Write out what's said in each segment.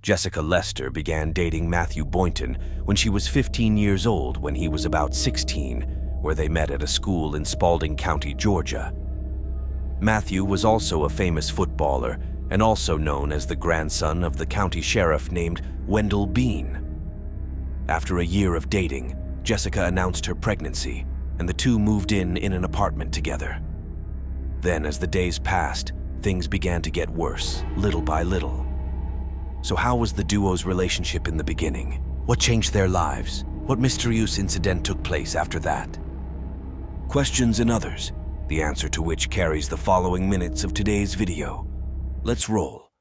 Jessica Leste began dating Matthew Boynton when she was 15 years old when he was about 16, where they met at a school in Spalding County, Georgia. Matthew was also a famous footballer and also known as the grandson of the county sheriff named Wendell Bean. After a year of dating, Jessica announced her pregnancy, and the two moved in an apartment together. Then, as the days passed, things began to get worse, little by little. So how was the duo's relationship in the beginning? What changed their lives? What mysterious incident took place after that? Questions and others, the answer to which carries the following minutes of today's video. Let's roll.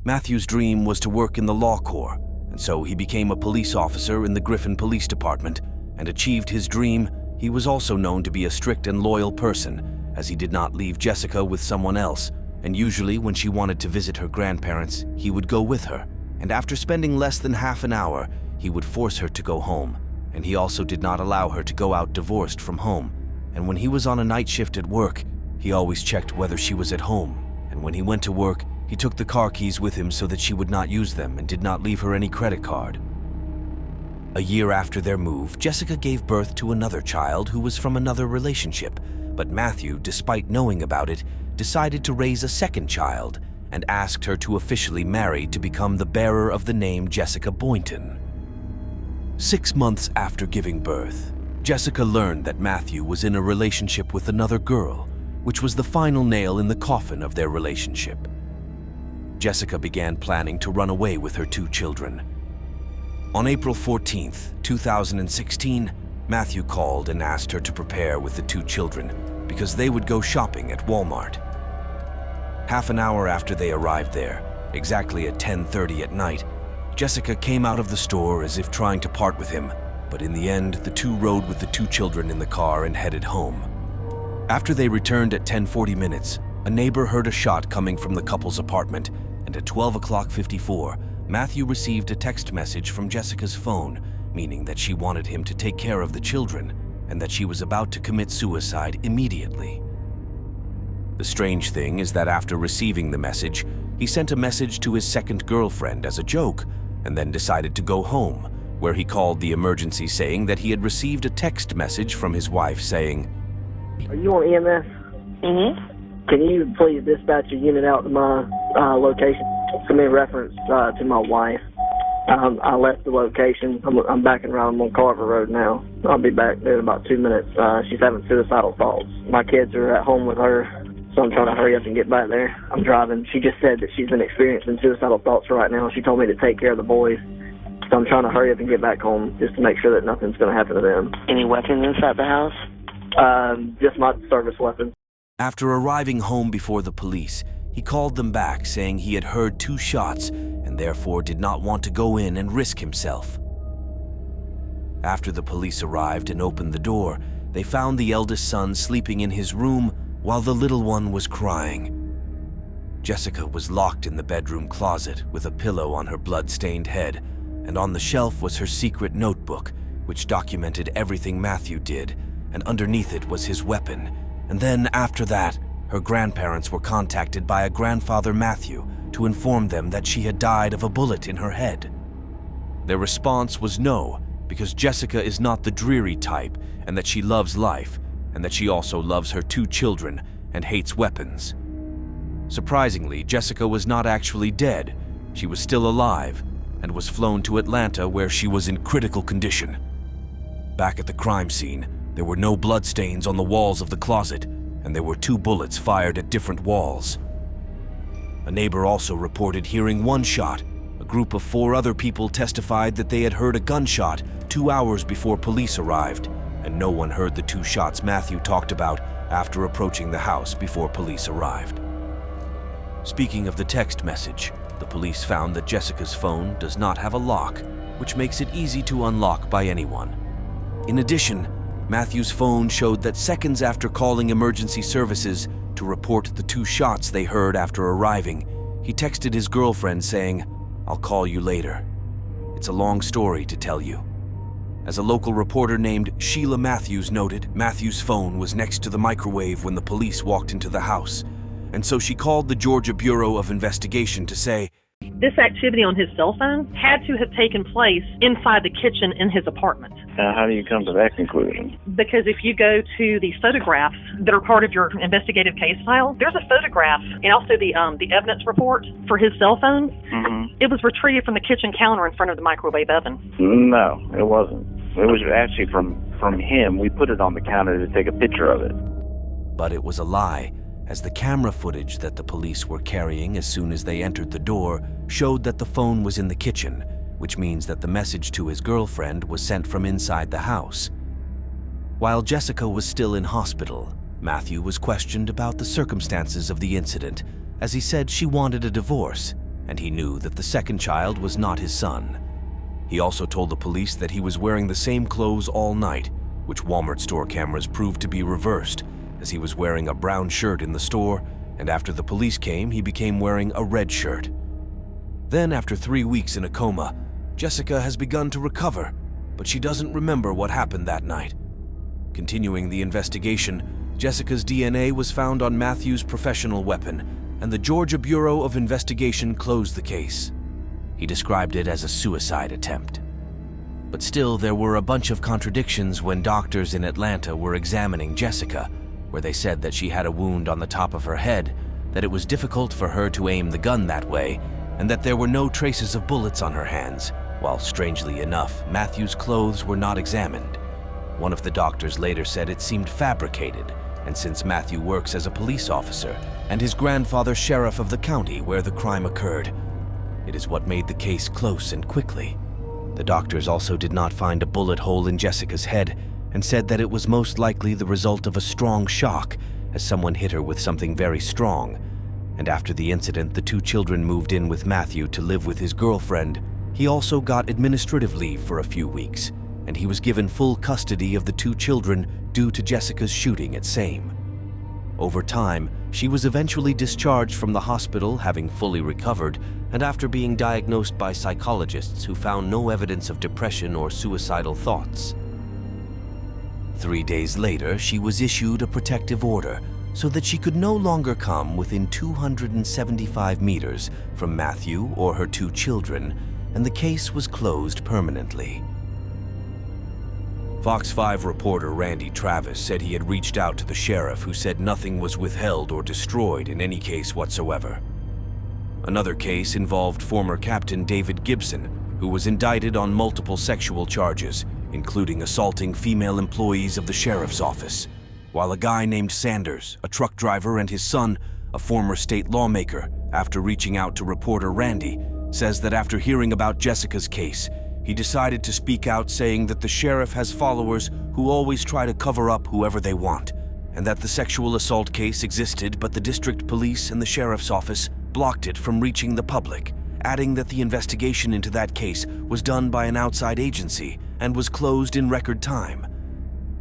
Matthew's dream was to work in the law corps, and so he became a police officer in the Griffin Police Department and achieved his dream. He was also known to be a strict and loyal person, as he did not leave Jessica with someone else, and usually when she wanted to visit her grandparents, he would go with her, and after spending less than half an hour, he would force her to go home, and he also did not allow her to go out divorced from home. And when he was on a night shift at work, he always checked whether she was at home, and when he went to work, he took the car keys with him so that she would not use them and did not leave her any credit card. A year after their move, Jessica gave birth to another child who was from another relationship, but Matthew, despite knowing about it, decided to raise a second child and asked her to officially marry to become the bearer of the name Jessica Boynton. 6 months after giving birth, Jessica learned that Matthew was in a relationship with another girl, which was the final nail in the coffin of their relationship. Jessica began planning to run away with her 2 children. On April 14, 2016, Matthew called and asked her to prepare with the 2 children because they would go shopping at Walmart. Half an hour after they arrived there, exactly at 10:30 at night, Jessica came out of the store as if trying to part with him, but in the end, the two rode with the 2 children in the car and headed home. After they returned at 10:40 minutes, a neighbor heard a shot coming from the couple's apartment, and at 12:54, Matthew received a text message from Jessica's phone, meaning that she wanted him to take care of the children and that she was about to commit suicide immediately. The strange thing is that after receiving the message, he sent a message to his second girlfriend as a joke and then decided to go home, where he called the emergency saying that he had received a text message from his wife saying, "Are you on EMS? Can you please dispatch a unit out to my location? Send me a reference to my wife. I left the location. I'm backing around on Carver Road now. I'll be back there in about 2 minutes. She's having suicidal thoughts. My kids are at home with her, so I'm trying to hurry up and get back there. I'm driving. She just said that she's been experiencing suicidal thoughts right now. She told me to take care of the boys, so I'm trying to hurry up and get back home just to make sure that nothing's going to happen to them." Any weapons inside the house? Just my service weapons. After arriving home before the police, he called them back saying he had heard 2 shots and therefore did not want to go in and risk himself. After the police arrived and opened the door, they found the eldest son sleeping in his room while the little one was crying. Jessica was locked in the bedroom closet with a pillow on her blood-stained head, and on the shelf was her secret notebook, which documented everything Matthew did, and underneath it was his weapon. And then, after that, her grandparents were contacted by a grandfather, Matthew, to inform them that she had died of a bullet in her head. Their response was no, because Jessica is not the dreary type, and that she loves life, and that she also loves her 2 children and hates weapons. Surprisingly, Jessica was not actually dead. She was still alive and was flown to Atlanta, where she was in critical condition. Back at the crime scene, there were no bloodstains on the walls of the closet, and there were 2 bullets fired at different walls. A neighbor also reported hearing 1 shot. A group of 4 other people testified that they had heard a gunshot 2 hours before police arrived, and no one heard the 2 shots Matthew talked about after approaching the house before police arrived. Speaking of the text message, the police found that Jessica's phone does not have a lock, which makes it easy to unlock by anyone. In addition, Matthew's phone showed that seconds after calling emergency services to report the 2 shots they heard after arriving, he texted his girlfriend saying, "I'll call you later. It's a long story to tell you." As a local reporter named Sheila Matthews noted, Matthews' phone was next to the microwave when the police walked into the house, and so she called the Georgia Bureau of Investigation to say, this activity on his cell phone had to have taken place inside the kitchen in his apartment. How do you come to that conclusion? Because if you go to the photographs that are part of your investigative case file, there's a photograph and also the evidence report for his cell phone. Mm-hmm. It was retrieved from the kitchen counter in front of the microwave oven. No, it wasn't. It was actually from him. We put it on the counter to take a picture of it. But it was a lie, as the camera footage that the police were carrying as soon as they entered the door showed that the phone was in the kitchen, which means that the message to his girlfriend was sent from inside the house. While Jessica was still in hospital, Matthew was questioned about the circumstances of the incident, as he said she wanted a divorce, and he knew that the second child was not his son. He also told the police that he was wearing the same clothes all night, which Walmart store cameras proved to be reversed, as he was wearing a brown shirt in the store, and after the police came, he became wearing a red shirt. Then, after 3 weeks in a coma, Jessica has begun to recover, but she doesn't remember what happened that night. Continuing the investigation, Jessica's DNA was found on Matthew's professional weapon, and the Georgia Bureau of Investigation closed the case. He described it as a suicide attempt. But still, there were a bunch of contradictions when doctors in Atlanta were examining Jessica, where they said that she had a wound on the top of her head, that it was difficult for her to aim the gun that way, and that there were no traces of bullets on her hands, while strangely enough, Matthew's clothes were not examined. One of the doctors later said it seemed fabricated, and since Matthew works as a police officer and his grandfather sheriff of the county where the crime occurred, it is what made the case close and quickly. The doctors also did not find a bullet hole in Jessica's head and said that it was most likely the result of a strong shock, as someone hit her with something very strong. And after the incident, the two children moved in with Matthew to live with his girlfriend. He also got administrative leave for a few weeks, and he was given full custody of the two children due to Jessica's shooting at Same. Over time, she was eventually discharged from the hospital, having fully recovered, and after being diagnosed by psychologists who found no evidence of depression or suicidal thoughts. 3 days later, she was issued a protective order so that she could no longer come within 275 meters from Matthew or her two children, and the case was closed permanently. Fox 5 reporter Randy Travis said he had reached out to the sheriff, who said nothing was withheld or destroyed in any case whatsoever. Another case involved former Captain David Gibson, who was indicted on multiple sexual charges, including assaulting female employees of the sheriff's office, while a guy named Sanders, a truck driver, and his son, a former state lawmaker, after reaching out to reporter Randy, says that after hearing about Jessica's case, he decided to speak out, saying that the sheriff has followers who always try to cover up whoever they want, and that the sexual assault case existed, but the district police and the sheriff's office blocked it from reaching the public, adding that the investigation into that case was done by an outside agency and was closed in record time.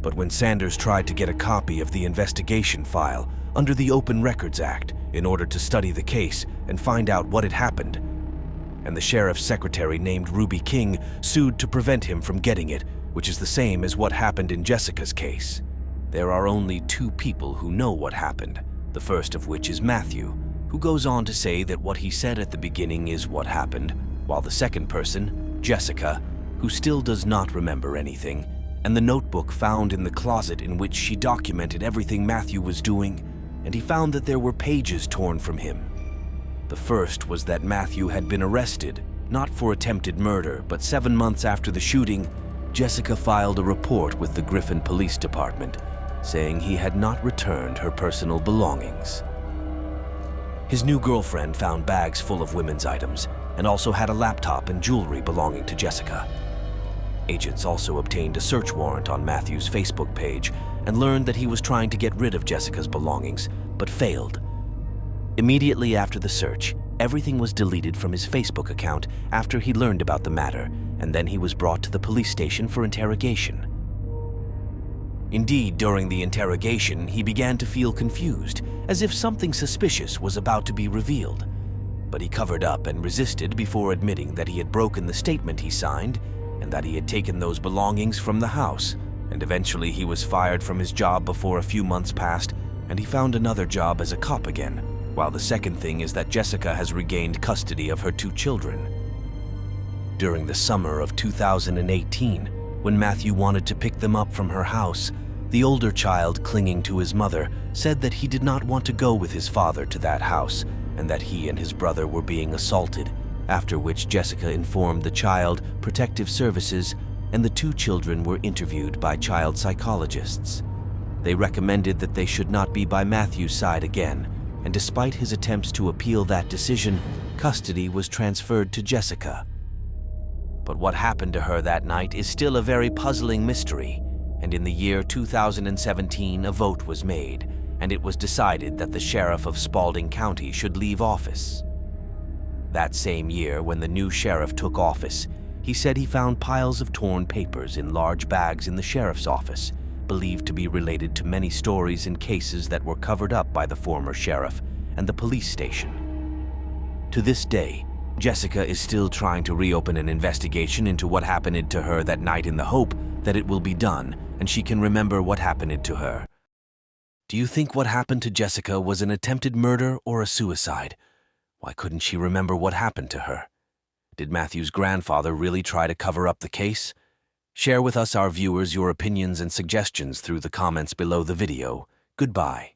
But when Sanders tried to get a copy of the investigation file under the Open Records Act in order to study the case and find out what had happened, and the sheriff's secretary named Ruby King sued to prevent him from getting it, which is the same as what happened in Jessica's case. There are only two people who know what happened, the first of which is Matthew, who goes on to say that what he said at the beginning is what happened, while the second person, Jessica, who still does not remember anything, and the notebook found in the closet in which she documented everything Matthew was doing, and he found that there were pages torn from him. The first was that Matthew had been arrested, not for attempted murder, but 7 months after the shooting, Jessica filed a report with the Griffin Police Department, saying he had not returned her personal belongings. His new girlfriend found bags full of women's items, and also had a laptop and jewelry belonging to Jessica. Agents also obtained a search warrant on Matthew's Facebook page and learned that he was trying to get rid of Jessica's belongings, but failed. Immediately after the search, everything was deleted from his Facebook account after he learned about the matter, and then he was brought to the police station for interrogation. Indeed, during the interrogation, he began to feel confused, as if something suspicious was about to be revealed. But he covered up and resisted before admitting that he had broken the statement he signed, and that he had taken those belongings from the house, and eventually he was fired from his job before a few months passed, and he found another job as a cop again, while the second thing is that Jessica has regained custody of her 2 children. During the summer of 2018, when Matthew wanted to pick them up from her house, the older child, clinging to his mother, said that he did not want to go with his father to that house, and that he and his brother were being assaulted, after which Jessica informed the Child Protective Services, and the 2 children were interviewed by child psychologists. They recommended that they should not be by Matthew's side again, and despite his attempts to appeal that decision, custody was transferred to Jessica. But what happened to her that night is still a very puzzling mystery, and in the year 2017 a vote was made, and it was decided that the sheriff of Spalding County should leave office. That same year, when the new sheriff took office, he said he found piles of torn papers in large bags in the sheriff's office, believed to be related to many stories and cases that were covered up by the former sheriff and the police station. To this day, Jessica is still trying to reopen an investigation into what happened to her that night in the hope that it will be done and she can remember what happened to her. Do you think what happened to Jessica was an attempted murder or a suicide? Why couldn't she remember what happened to her? Did Matthew's grandfather really try to cover up the case? Share with us, our viewers, your opinions and suggestions through the comments below the video. Goodbye.